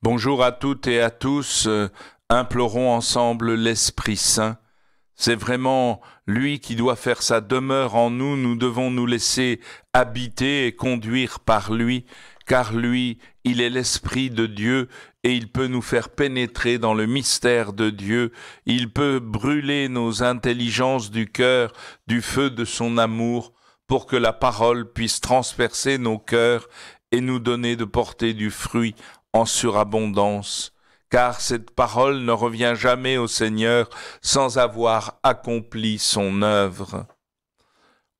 Bonjour à toutes et à tous, implorons ensemble l'Esprit Saint. C'est vraiment lui qui doit faire sa demeure en nous, nous devons nous laisser habiter et conduire par lui, car lui, il est l'Esprit de Dieu et il peut nous faire pénétrer dans le mystère de Dieu, il peut brûler nos intelligences du cœur du feu de son amour pour que la parole puisse transpercer nos cœurs et nous donner de porter du fruit en surabondance, car cette parole ne revient jamais au Seigneur sans avoir accompli son œuvre.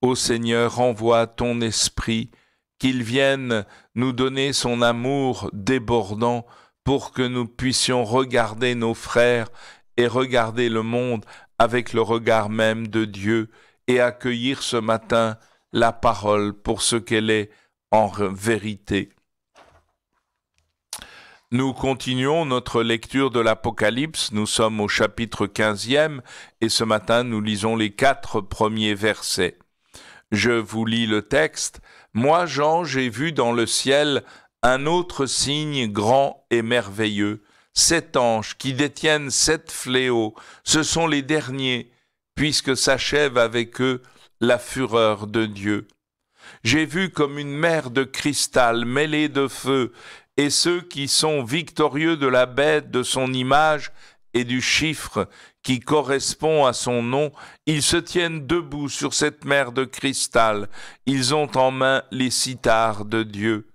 Ô Seigneur, envoie ton esprit, qu'il vienne nous donner son amour débordant pour que nous puissions regarder nos frères et regarder le monde avec le regard même de Dieu et accueillir ce matin la parole pour ce qu'elle est en vérité. Nous continuons notre lecture de l'Apocalypse, nous sommes au chapitre 15e et ce matin nous lisons les 4 premiers versets. Je vous lis le texte. « Moi, Jean, j'ai vu dans le ciel un autre signe grand et merveilleux, 7 anges qui détiennent 7 fléaux, ce sont les derniers, puisque s'achève avec eux la fureur de Dieu. J'ai vu comme une mer de cristal mêlée de feu, et ceux qui sont victorieux de la bête, de son image et du chiffre qui correspond à son nom, ils se tiennent debout sur cette mer de cristal. Ils ont en main les cithars de Dieu.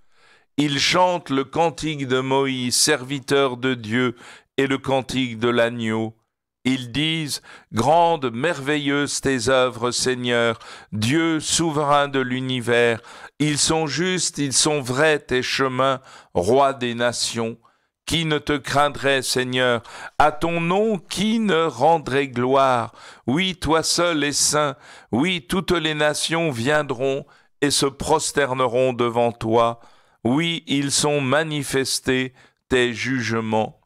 Ils chantent le cantique de Moïse, serviteur de Dieu, et le cantique de l'agneau. Ils disent « Grandes, merveilleuses tes œuvres, Seigneur, Dieu souverain de l'univers. Ils sont justes, ils sont vrais tes chemins, roi des nations. Qui ne te craindrait, Seigneur? À ton nom, qui ne rendrait gloire? Oui, toi seul es saint. Oui, toutes les nations viendront et se prosterneront devant toi. Oui, ils sont manifestés tes jugements. »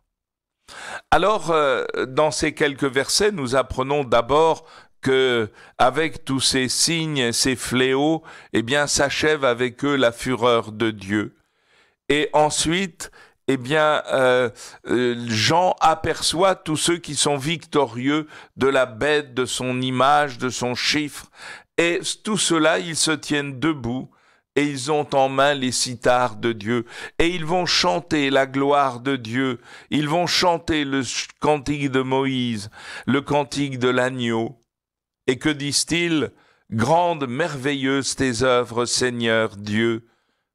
Alors, dans ces quelques versets, nous apprenons d'abord que, avec tous ces signes, ces fléaux, eh bien, s'achève avec eux la fureur de Dieu. Et ensuite, eh bien, Jean aperçoit tous ceux qui sont victorieux de la bête, de son image, de son chiffre, et tout cela, ils se tiennent debout. Et ils ont en main les cithars de Dieu. Et ils vont chanter la gloire de Dieu. Ils vont chanter le cantique de Moïse, le cantique de l'agneau. Et que disent-ils? Grandes, merveilleuses tes œuvres, Seigneur Dieu,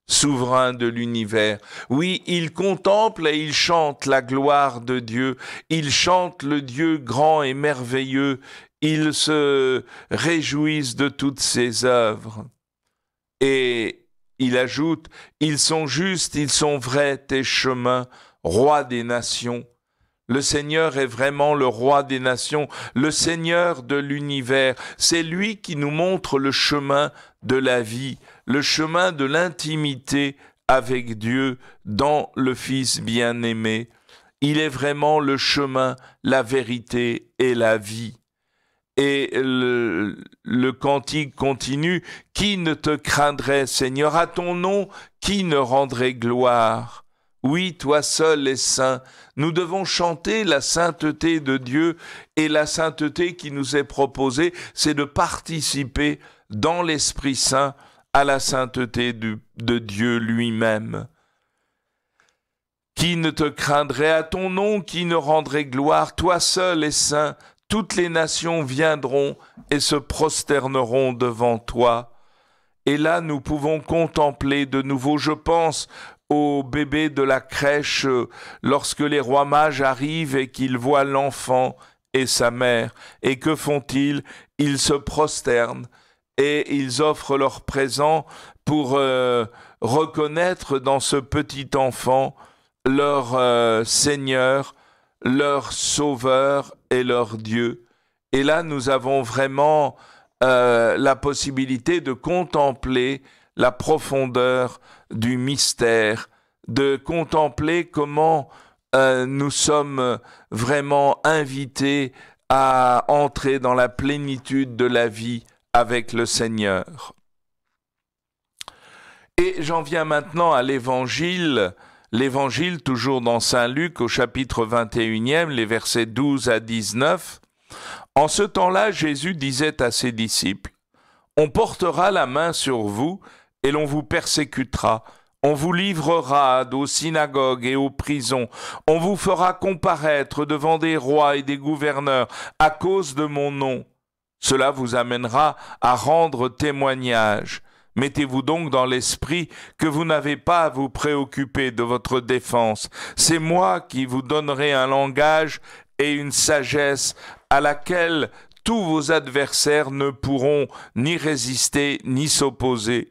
souverain de l'univers. Oui, ils contemplent et ils chantent la gloire de Dieu. Ils chantent le Dieu grand et merveilleux. Ils se réjouissent de toutes ses œuvres. Et il ajoute, ils sont justes, ils sont vrais, tes chemins, roi des nations. Le Seigneur est vraiment le roi des nations, le Seigneur de l'univers. C'est lui qui nous montre le chemin de la vie, le chemin de l'intimité avec Dieu dans le Fils bien-aimé. Il est vraiment le chemin, la vérité et la vie. Et le cantique continue, « Qui ne te craindrait, Seigneur? À ton nom, qui ne rendrait gloire? Oui, toi seul es saint. » Nous devons chanter la sainteté de Dieu, et la sainteté qui nous est proposée, c'est de participer dans l'Esprit Saint à la sainteté de Dieu lui-même. Qui ne te craindrait? À ton nom, qui ne rendrait gloire? Toi seul es saint. Toutes les nations viendront et se prosterneront devant toi. Et là, nous pouvons contempler de nouveau, je pense, au bébé de la crèche, lorsque les rois mages arrivent et qu'ils voient l'enfant et sa mère. Et que font-ils? Ils se prosternent et ils offrent leurs présents pour reconnaître dans ce petit enfant leur Seigneur, leur Sauveur et leur Dieu. Et là, nous avons vraiment la possibilité de contempler la profondeur du mystère, de contempler comment nous sommes vraiment invités à entrer dans la plénitude de la vie avec le Seigneur. Et j'en viens maintenant à l'Évangile l'Évangile, toujours dans Saint Luc, au chapitre 21, les versets 12 à 19. En ce temps-là, Jésus disait à ses disciples, « On portera la main sur vous et l'on vous persécutera. On vous livrera aux synagogues et aux prisons. On vous fera comparaître devant des rois et des gouverneurs à cause de mon nom. Cela vous amènera à rendre témoignage. Mettez-vous donc dans l'esprit que vous n'avez pas à vous préoccuper de votre défense. C'est moi qui vous donnerai un langage et une sagesse à laquelle tous vos adversaires ne pourront ni résister ni s'opposer.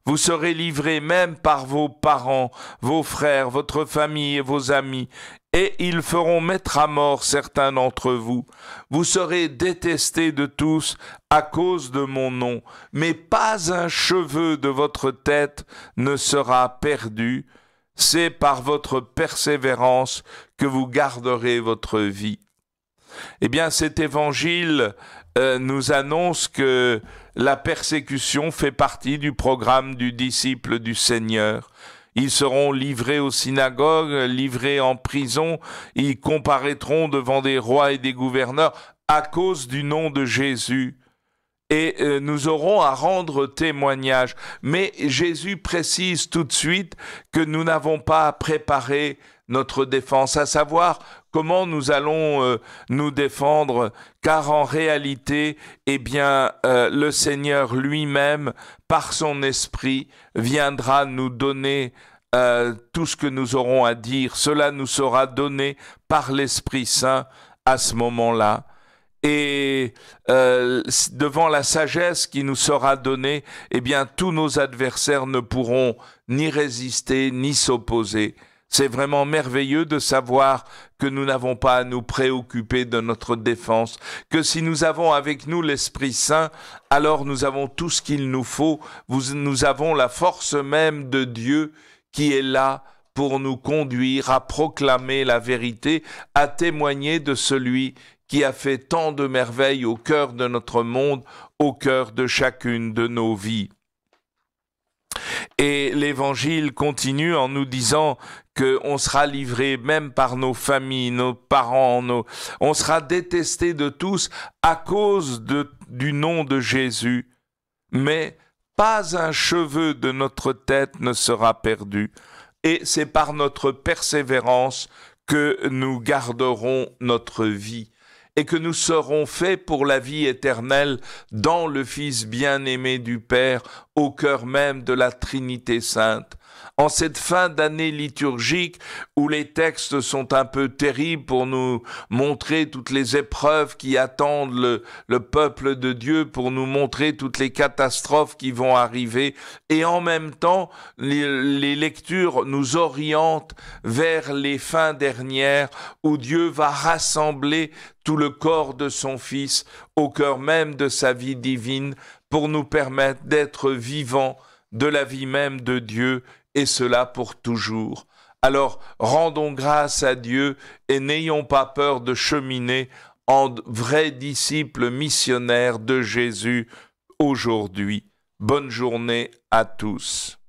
Vous serez livrés même par vos parents, vos frères, votre famille et vos amis, et ils feront mettre à mort certains d'entre vous. Vous serez détestés de tous à cause de mon nom, mais pas un cheveu de votre tête ne sera perdu. C'est par votre persévérance que vous garderez votre vie. » Eh bien, cet évangile nous annonce que la persécution fait partie du programme du disciple du Seigneur. Ils seront livrés aux synagogues, livrés en prison, ils comparaîtront devant des rois et des gouverneurs à cause du nom de Jésus. Et nous aurons à rendre témoignage. Mais Jésus précise tout de suite que nous n'avons pas à préparer notre défense, à savoir comment nous allons nous défendre, car en réalité, eh bien, le Seigneur lui-même, par son esprit, viendra nous donner tout ce que nous aurons à dire. Cela nous sera donné par l'Esprit Saint à ce moment-là. Et devant la sagesse qui nous sera donnée, eh bien, tous nos adversaires ne pourront ni résister, ni s'opposer. C'est vraiment merveilleux de savoir que nous n'avons pas à nous préoccuper de notre défense, que si nous avons avec nous l'Esprit Saint, alors nous avons tout ce qu'il nous faut, nous avons la force même de Dieu qui est là pour nous conduire à proclamer la vérité, à témoigner de celui qui a fait tant de merveilles au cœur de notre monde, au cœur de chacune de nos vies. Et l'Évangile continue en nous disant qu'on sera livré même par nos familles, nos parents, on sera détesté de tous à cause du nom de Jésus. Mais pas un cheveu de notre tête ne sera perdu. Et c'est par notre persévérance que nous garderons notre vie et que nous serons faits pour la vie éternelle dans le Fils bien-aimé du Père, au cœur même de la Trinité sainte. En cette fin d'année liturgique où les textes sont un peu terribles pour nous montrer toutes les épreuves qui attendent le peuple de Dieu, pour nous montrer toutes les catastrophes qui vont arriver, et en même temps les lectures nous orientent vers les fins dernières où Dieu va rassembler tout le corps de son Fils au cœur même de sa vie divine pour nous permettre d'être vivants de la vie même de Dieu, et cela pour toujours. Alors, rendons grâce à Dieu et n'ayons pas peur de cheminer en vrais disciples missionnaires de Jésus aujourd'hui. Bonne journée à tous.